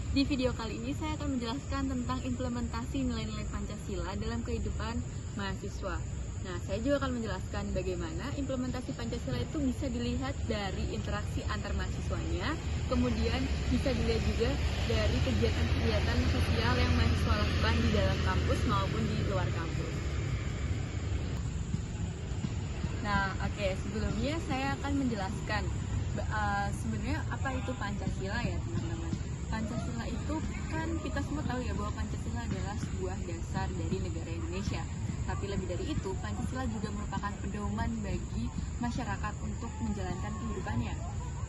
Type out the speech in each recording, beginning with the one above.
Di video kali ini saya akan menjelaskan tentang implementasi nilai-nilai Pancasila dalam kehidupan mahasiswa. Nah, saya juga akan menjelaskan bagaimana implementasi Pancasila itu bisa dilihat dari interaksi antar mahasiswanya, kemudian bisa dilihat juga dari kegiatan-kegiatan sosial yang mahasiswa lakukan di dalam kampus maupun di luar kampus. Nah, sebelumnya saya akan menjelaskan sebenarnya apa itu Pancasila ya, teman-teman. Pancasila itu kan kita semua tahu ya bahwa Pancasila adalah sebuah dasar dari negara Indonesia. Tapi lebih dari itu, Pancasila juga merupakan pedoman bagi masyarakat untuk menjalankan kehidupannya.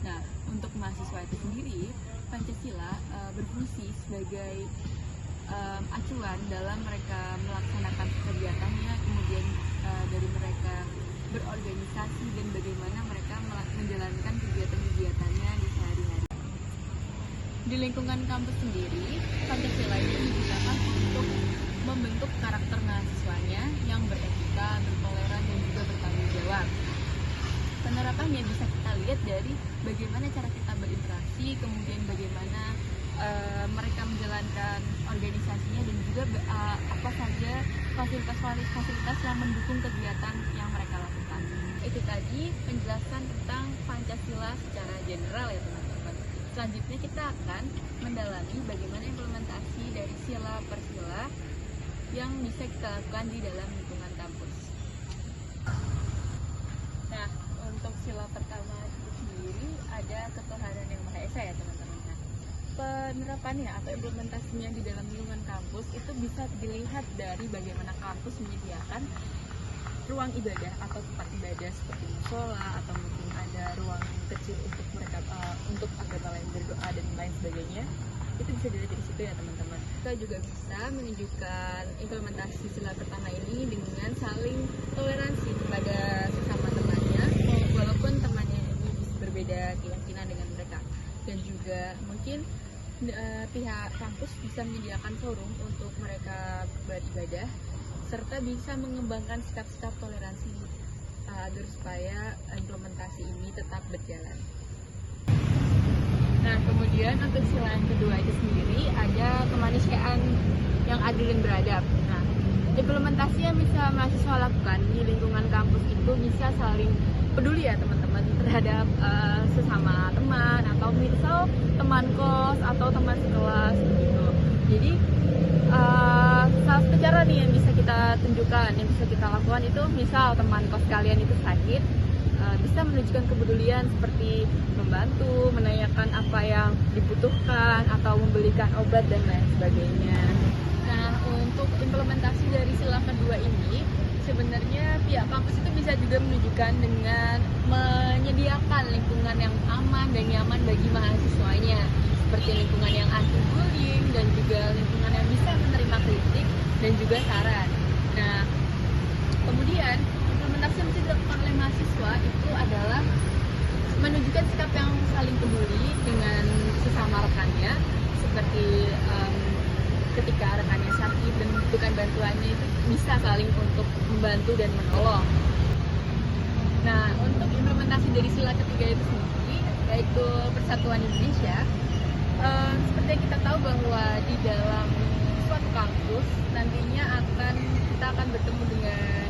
Nah, untuk mahasiswa itu sendiri, Pancasila berfungsi sebagai acuan dalam mereka melaksanakan kegiatannya, kemudian dari mereka berorganisasi dan bagaimana mereka menjalankan kegiatan-kegiatannya di sehari-hari. Di lingkungan kampus sendiri, Pancasila ini digunakan untuk membentuk karakter mahasiswanya yang beretika, bertoleran, dan juga bertanggung jawab. Penerapannya bisa kita lihat dari bagaimana cara kita berinteraksi, kemudian bagaimana mereka menjalankan organisasinya, dan juga apa saja fasilitas yang mendukung kegiatan yang mereka lakukan. Itu tadi penjelasan tentang Pancasila secara general ya teman-teman. Selanjutnya kita akan mendalami bagaimana implementasi dari sila per sila yang bisa kita lakukan di dalam lingkungan kampus. Nah, untuk sila pertama itu sendiri ada ketuhanan yang Maha Esa ya teman-teman. Nah, penerapannya atau implementasinya di dalam lingkungan kampus itu bisa dilihat dari bagaimana kampus menyediakan ruang ibadah atau tempat ibadah seperti musola, atau mungkin ada ruang kecil untuk mereka untuk agama lain berdoa dan lain sebagainya. Itu bisa dilihat dari situ ya teman-teman. Kita juga bisa menunjukkan implementasi sila pertama ini dengan saling toleransi kepada sesama temannya, walaupun temannya ini berbeda keyakinan dengan mereka. Dan juga mungkin pihak kampus bisa menyediakan forum untuk mereka beribadah, serta bisa mengembangkan sikap-sikap toleransi agar supaya implementasi ini tetap berjalan. Nah, kemudian untuk sila yang kedua itu sendiri ada kemanusiaan yang adil dan beradab. Nah, implementasi yang bisa mahasiswa lakukan di lingkungan kampus itu bisa saling peduli ya teman-teman terhadap sesama teman, atau misal teman kos atau teman sekelas gitu. Jadi salah satu cara nih yang bisa kita tunjukkan, yang bisa kita lakukan itu misal teman kos kalian itu sakit, bisa menunjukkan kepedulian seperti membantu, menanyakan apa yang dibutuhkan, atau membelikan obat dan lain sebagainya. Nah, untuk implementasi dari sila kedua ini, sebenarnya pihak kampus itu bisa juga menunjukkan dengan menyediakan lingkungan yang aman dan nyaman bagi mahasiswanya, seperti lingkungan yang anti-bullying dan juga lingkungan yang bisa menerima kritik dan juga saran. Nah, kemudian implementasi yang bisa dilakukan oleh mahasiswa itu adalah menunjukkan sikap yang saling peduli dengan sesama rekannya, seperti ketika rekannya sakit dan membutuhkan bantuannya itu bisa saling untuk membantu dan menolong. Nah, untuk implementasi dari sila ketiga itu sendiri, yaitu Persatuan Indonesia, seperti yang kita tahu bahwa di dalam suatu kampus nantinya kita akan bertemu dengan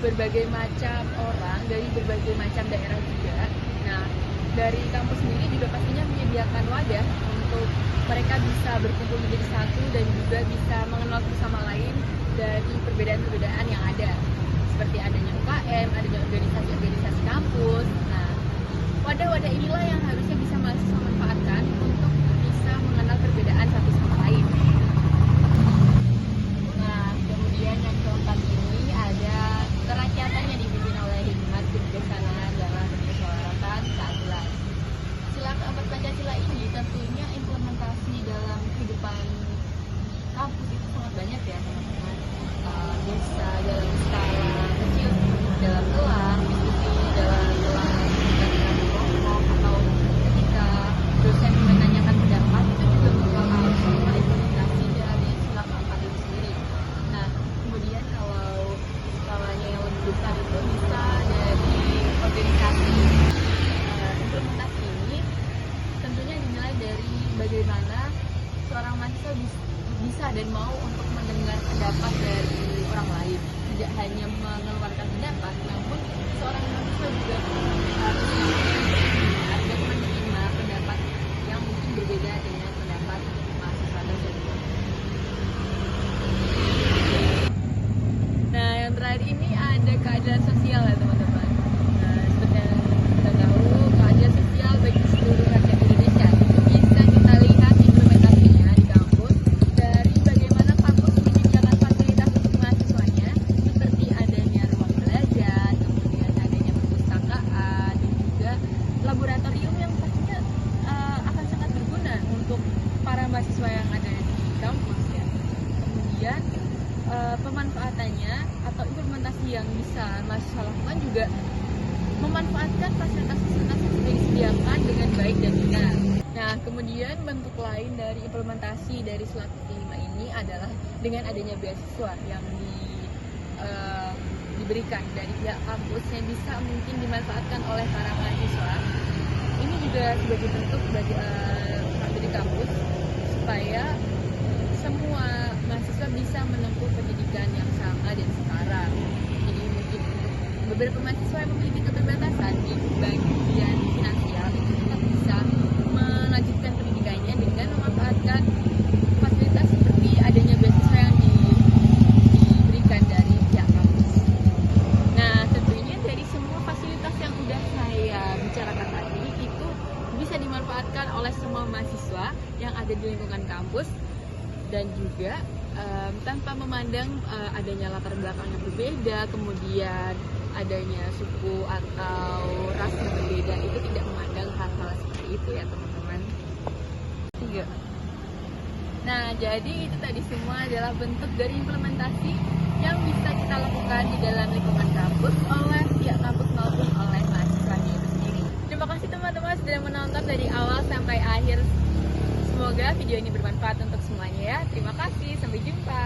berbagai macam orang dari berbagai macam daerah juga. Nah, dari kampus sendiri juga pastinya menyediakan wadah untuk mereka bisa berkumpul menjadi satu dan juga bisa mengenal bersama lain dari perbedaan-perbedaan yang ada, seperti adanya UKM, adanya organisasi-organisasi kampus. Nah, wadah-wadah inilah yang harusnya bisa mahasiswa manfaatkan untuk bisa mengenal perbedaan satu sama lain. Nah, kemudian yang keempat ini ada kerakyatan yang dipimpin oleh hikmat kebijaksanaan dalam bermusyawaratan keadilan. Sila keempat Pancasila ini tentunya implementasi dalam kehidupan kampus itu sangat banyak ya teman-teman. Bisa dalam skala kecil, dalam kelas, diskusi dalam kelas, kelompok, atau ketika dan mau untuk mendengar pendapat dari orang lain, tidak hanya mengeluarkan pendapat, namun seorang mahasiswa juga harus mendengar dan menerima pendapat yang mungkin berbeda dengan pendapat mahasiswa tersebut. Nah, yang terakhir ini ada keadilan sosial ya teman-teman. Nah, seperti yang kita tahu, keadilan sosial bagi seluruh rakyat Indonesia itu bisa kita lihat implementasinya di kampus dari bagaimana kampus menyediakan fasilitas untuk mahasiswanya, seperti adanya ruang belajar, kemudian adanya perpustakaan, dan juga laboratorium yang pastinya akan sangat berguna untuk para mahasiswa yang ada di kampus ya. Kemudian pemanfaatannya atau implementasi yang bisa mahasiswa lakukan juga memanfaatkan fasilitas-fasilitas yang sudah disediakan dengan baik dan benar. Nah, kemudian bentuk lain dari implementasi dari Selatip 5 ini adalah dengan adanya beasiswa yang diberikan dari pihak kampus yang bisa mungkin dimanfaatkan oleh para mahasiswa. Ini juga sebagai bentuk dari kampus supaya semua mahasiswa bisa menempuh pendidikan yang sama dan setara. Jadi mungkin beberapa mahasiswa yang memiliki keterbatasan di bagian finansial itu tetap bisa melanjutkan pendidikannya dengan memanfaatkan fasilitas seperti adanya beasiswa yang diberikan dari pihak kampus. Nah, tentunya dari semua fasilitas yang sudah saya bicarakan tadi itu bisa dimanfaatkan oleh semua mahasiswa yang ada di lingkungan kampus, dan juga tanpa memandang adanya latar belakang yang berbeda, kemudian adanya suku atau ras yang berbeda, itu tidak memandang hal-hal seperti itu ya teman-teman. 3. Nah, jadi itu tadi semua adalah bentuk dari implementasi yang bisa kita lakukan di dalam lingkungan kampus oleh pihak kampus maupun oleh mahasiswanya itu sendiri. Terima kasih teman-teman sudah menonton dari awal sampai akhir. Semoga video ini bermanfaat untuk semuanya ya. Terima kasih, sampai jumpa.